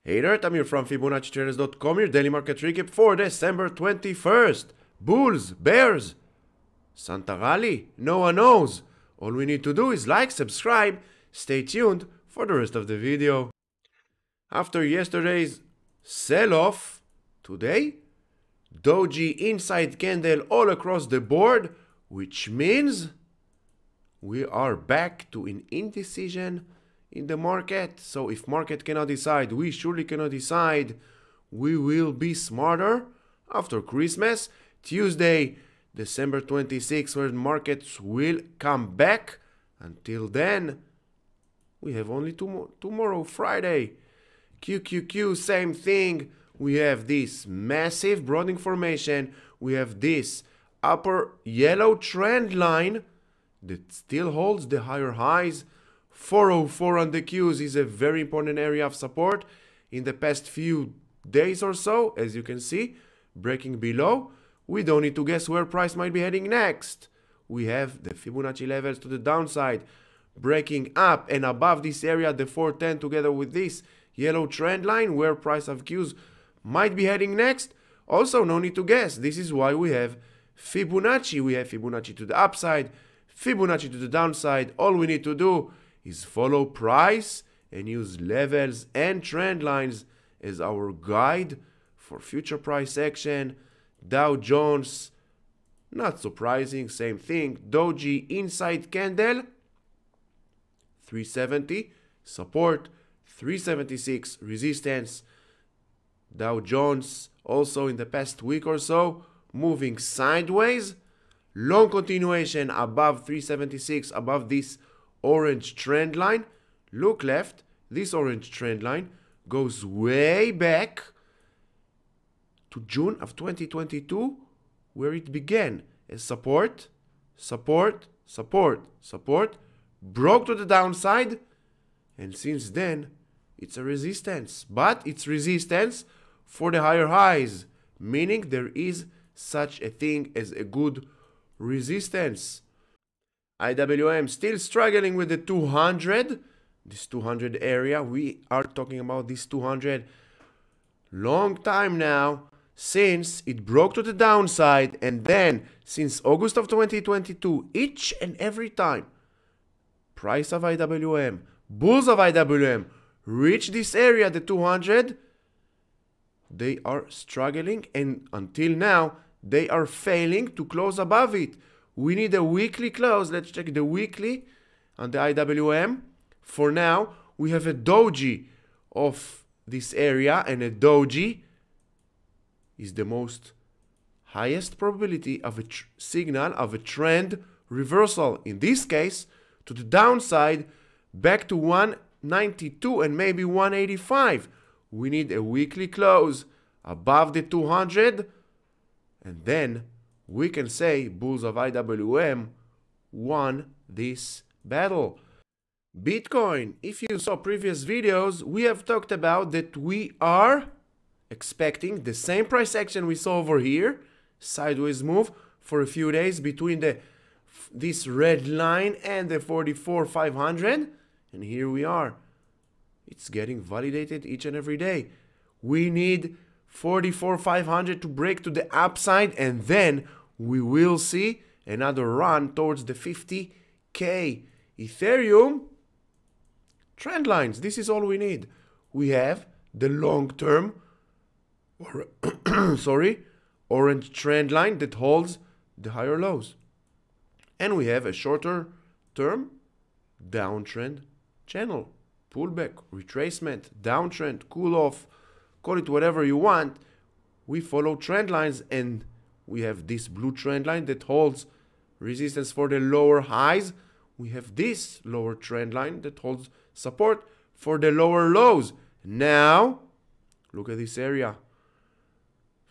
Hey there, Tamir from Fibonacci-Traders.com, your daily market recap for December 21st. Bulls, bears, Santa Rally, no one knows. All we need to do is like, subscribe, stay tuned for the rest of the video. After yesterday's sell-off, today, doji inside candle all across the board, which means we are back to an indecision in the market. So if market cannot decide, we surely cannot decide. We will be smarter after Christmas. Tuesday, December 26th, where markets will come back. Until then, we have only tomorrow, Friday. QQQ, same thing. We have this massive broadening formation. We have this upper yellow trend line that still holds the higher highs. 404 on the Qs is a very important area of support in the past few days or so. As you can see, breaking below. We don't need to guess where price might be heading next. We have the Fibonacci levels to the downside, breaking up and above this area, the 410 together with this yellow trend line, where price of Qs might be heading next. Also, no need to guess. This is why we have Fibonacci. We have Fibonacci to the upside, Fibonacci to the downside. All we need to do is follow price and use levels and trend lines as our guide for future price action. Dow Jones, not surprising, same thing. Doji inside candle, 370, support, 376, resistance. Dow Jones also in the past week or so moving sideways. Long continuation above 376, above this orange trend line. Look left, this orange trend line goes way back to June of 2022, where it began as support, support, support, support, broke to the downside, and since then it's a resistance. But it's resistance for the higher highs, meaning there is such a thing as a good resistance. IWM still struggling with the 200, this 200 area. We are talking about this 200 long time now, since it broke to the downside, and then since August of 2022, each and every time price of IWM, bulls of IWM reach this area, the 200, they are struggling, and until now they are failing to close above it. We need a weekly close. Let's check the weekly on the IWM. For now, we have a doji of this area, and a doji is the most highest probability of a signal of a trend reversal. In this case, to the downside, back to 192 and maybe 185. We need a weekly close above the 200, and then we can say bulls of IWM won this battle. Bitcoin, if you saw previous videos, we have talked about that we are expecting the same price action we saw over here, sideways move for a few days between this red line and the 44,500, and here we are. It's getting validated each and every day. We need 44,500 to break to the upside, and then we will see another run towards the 50K. Ethereum, trend lines, this is all we need. We have the long-term, orange trend line that holds the higher lows. And we have a shorter term downtrend channel, pullback, retracement, downtrend, cool off, call it whatever you want. We follow trend lines, and we have this blue trend line that holds resistance for the lower highs. We have this lower trend line that holds support for the lower lows. Now, look at this area.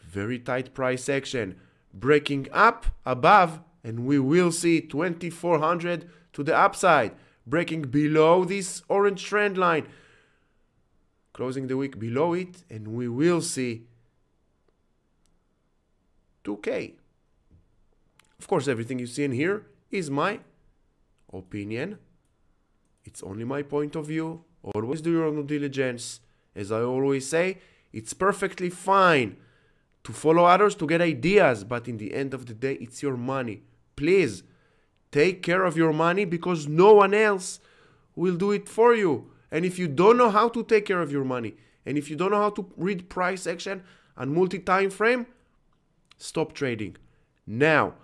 Very tight price action. Breaking up above, and we will see 2,400 to the upside. Breaking below this orange trend line. Closing the week below it, and we will see 2K. Of course, everything you see in here is my opinion. It's only my point of view. Always do your own due diligence. As I always say, it's perfectly fine to follow others to get ideas, but in the end of the day, it's your money. Please take care of your money because no one else will do it for you. And if you don't know how to take care of your money, and if you don't know how to read price action and multi-time frame, stop trading now,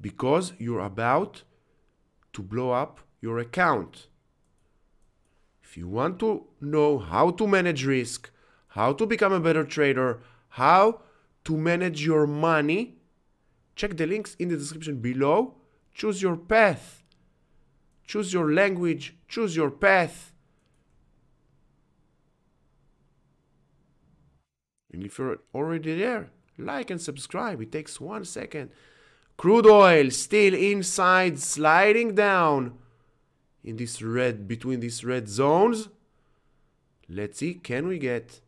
because you're about to blow up your account. If you want to know how to manage risk, how to become a better trader, how to manage your money, check the links in the description below. Choose your path. Choose your language. Choose your path. And if you're already there, like and subscribe. It takes 1 second. Crude oil still inside, sliding down in this red, between these red zones. Let's see, can we get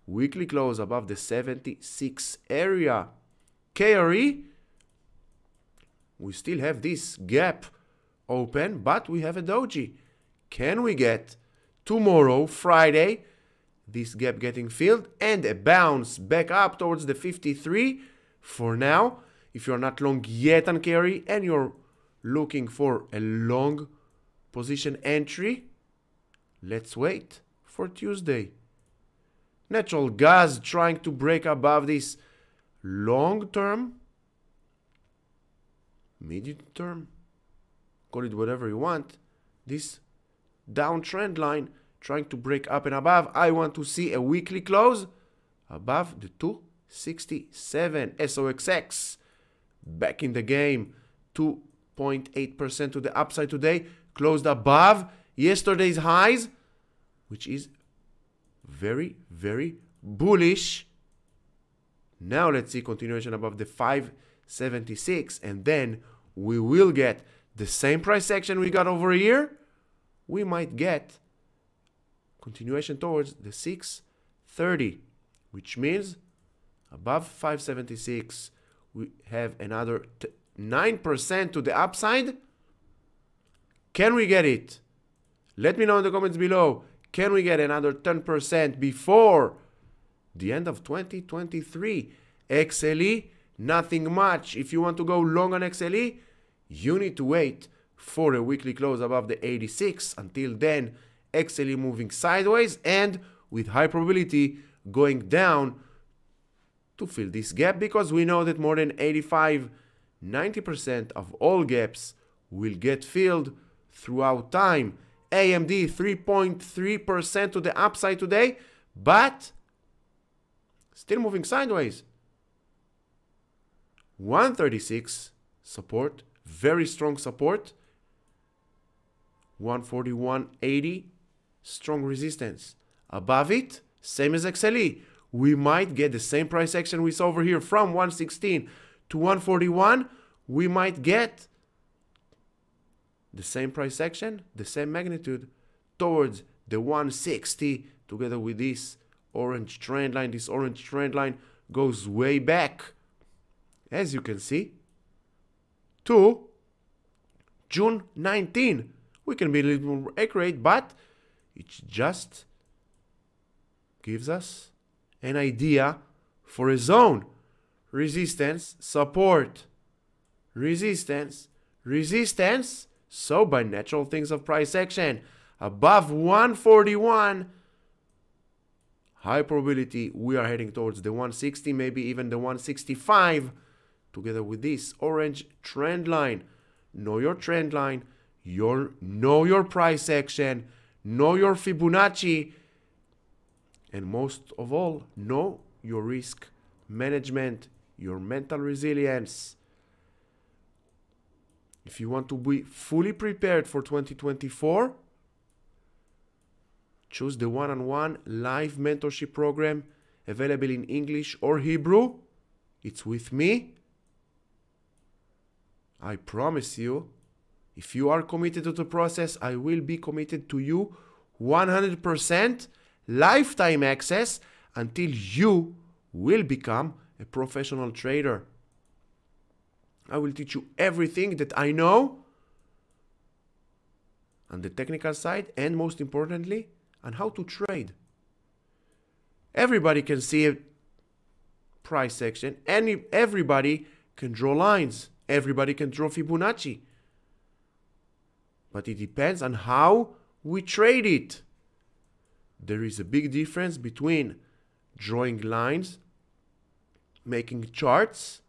weekly close above the 76 area? KRE, we still have this gap open, but we have a doji. Can we get tomorrow, Friday, this gap getting filled and a bounce back up towards the 53? For now, if you're not long yet on KRE and you're looking for a long position entry, let's wait for Tuesday. Natural gas trying to break above this long term, medium term, call it whatever you want, this downtrend line trying to break up and above. I want to see a weekly close above the 267. SOXX back in the game, 2.8% to the upside today, closed above yesterday's highs, which is very, very bullish. Now let's see continuation above the 576, and then we will get the same price action we got over here. We might get continuation towards the 630, which means above 576 we have another 9% to the upside. Can we get it? Let me know in the comments below. Can we get another 10% before the end of 2023? XLE, nothing much. If you want to go long on XLE, you need to wait for a weekly close above the 86. Until then, XLE moving sideways and with high probability going down to fill this gap, because we know that more than 85-90% of all gaps will get filled throughout time. AMD 3.3% to the upside today, but still moving sideways. 136 support, very strong support. 141.80, strong resistance. Above it, same as XLE. We might get the same price action we saw over here from 116 to 141. We might get the same price action, the same magnitude towards the 160 together with this orange trend line. This orange trend line goes way back, as you can see, to June 19. We can be a little more accurate, but it just gives us an idea for a zone. Resistance, support, resistance, resistance. So by natural things of price action, above 141, high probability we are heading towards the 160, maybe even the 165, together with this orange trend line. Know your trend line, know your price action, know your Fibonacci, and most of all, know your risk management, your mental resilience. If you want to be fully prepared for 2024, choose the one-on-one live mentorship program available in English or Hebrew. It's with me. I promise you, if you are committed to the process, I will be committed to you 100%, lifetime access until you will become a professional trader. I will teach you everything that I know on the technical side, and most importantly, on how to trade. Everybody can see a price action, and everybody can draw lines. Everybody can draw Fibonacci. But it depends on how we trade it. There is a big difference between drawing lines, making charts,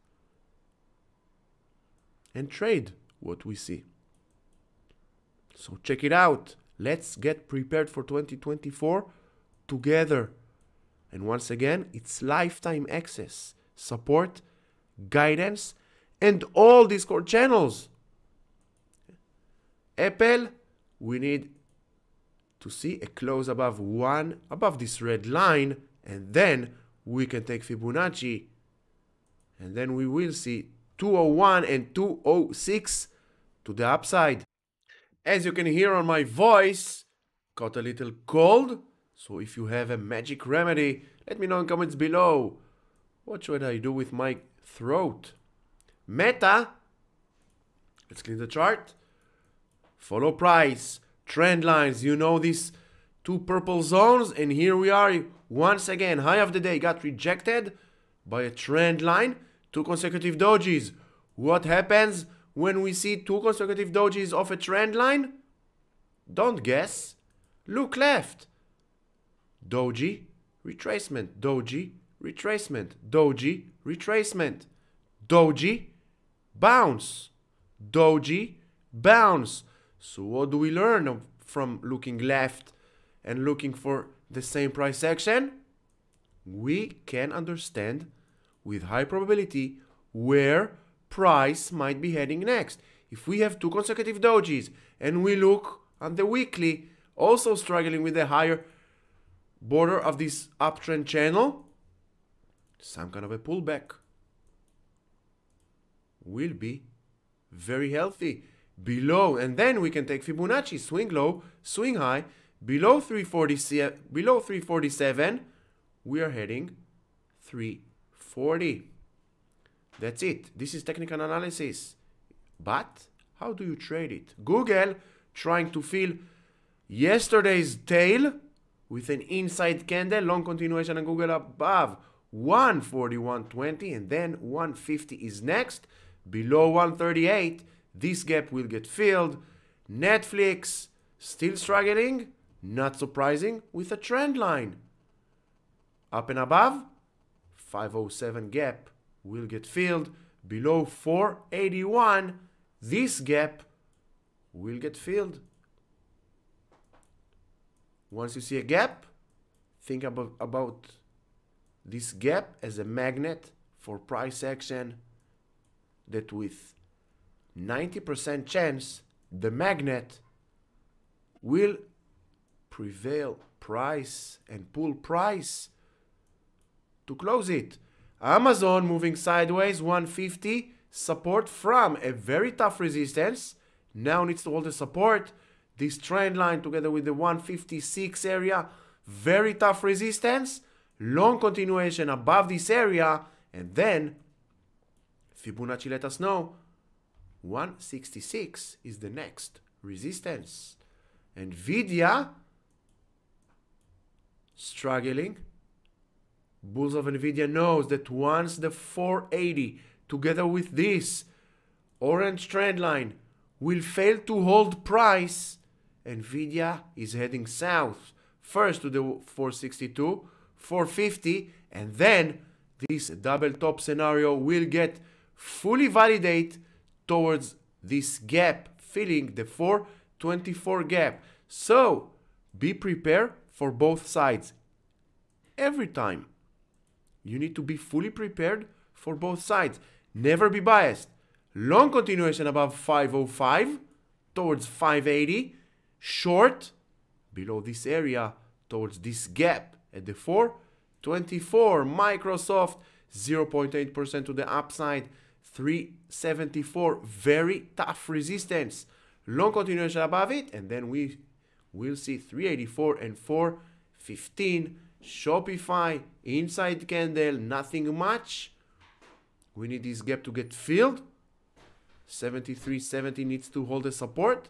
and trade what we see. So check it out. Let's get prepared for 2024 together. And once again, it's lifetime access, support, guidance, and all Discord channels. Apple, we need to see a close above this red line, and then we can take Fibonacci, and then we will see 201 and 206 to the upside. As you can hear on my voice, got a little cold, so if you have a magic remedy, let me know in comments below. What should I do with my throat? Meta, let's clean the chart. Follow price, trend lines, you know these two purple zones, and here we are once again. High of the day got rejected by a trend line, 2 consecutive dojis. What happens when we see 2 consecutive dojis of a trend line? Don't guess, look left. Doji, retracement, doji, retracement, doji, retracement, doji, bounce, doji, bounce. So what do we learn from looking left and looking for the same price action? We can understand with high probability where price might be heading next. If we have 2 consecutive dojis and we look on the weekly, also struggling with the higher border of this uptrend channel, some kind of a pullback will be very healthy. Below, and then we can take Fibonacci, swing low, swing high, below 347, we are heading 340. That's it. This is technical analysis. But how do you trade it? Google trying to fill yesterday's tail with an inside candle, long continuation, and Google above 141.20, and then 150 is next. Below 138, this gap will get filled. Netflix still struggling, not surprising, with a trend line. Up and above, 507 gap will get filled. Below 481, this gap will get filled. Once you see a gap, think about this gap as a magnet for price action, that with 90% chance the magnet will prevail price and pull price to close it. Amazon moving sideways, 150 support from a very tough resistance. Now needs to hold the support. This trend line together with the 156 area, very tough resistance. Long continuation above this area, and then Fibonacci let us know 166 is the next resistance. Nvidia struggling. Bulls of Nvidia knows that once the 480 together with this orange trend line will fail to hold price, Nvidia is heading south. First to the 462, 450, and then this double top scenario will get fully validate towards this gap, filling the 424 gap. So be prepared for both sides. Every time you need to be fully prepared for both sides. Never be biased. Long continuation above 505 towards 580. Short below this area towards this gap at the 424. Microsoft 0.8% to the upside. 374. Very tough resistance. Long continuation above it, and then we will see 384 and 415. Shopify inside candle, nothing much. We need this gap to get filled. 73.70 needs to hold the support.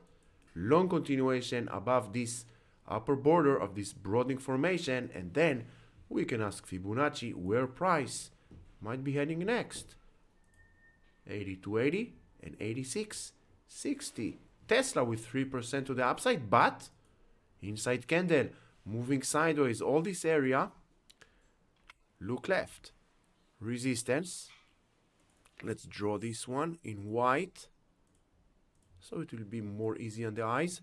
Long continuation above this upper border of this broadening formation, and then we can ask Fibonacci where price might be heading next. 82.80 and 86.60. Tesla with 3% to the upside, but inside candle, moving sideways, all this area. Look left. Resistance. Let's draw this one in white, so it will be more easy on the eyes.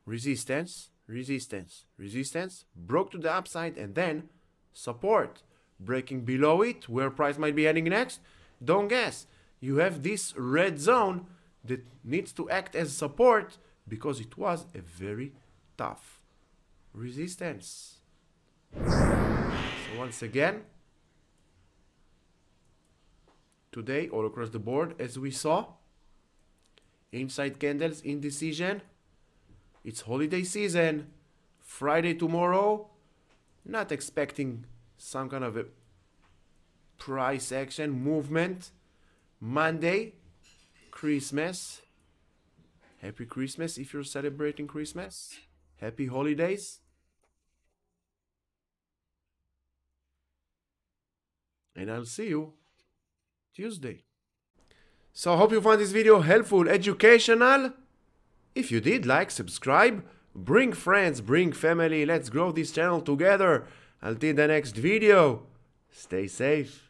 Resistance, resistance, resistance, broke to the upside, and then support. Breaking below it, where price might be heading next. Don't guess. You have this red zone that needs to act as support because it was a very tough resistance. So once again, today all across the board, as we saw, inside candles, indecision. It's holiday season. Friday tomorrow, not expecting some kind of a price action movement. Monday, Christmas. Happy Christmas if you're celebrating Christmas. Happy holidays. And I'll see you Tuesday. So I hope you found this video helpful, educational. If you did, like, subscribe, bring friends, bring family. Let's grow this channel together. Until the next video, stay safe.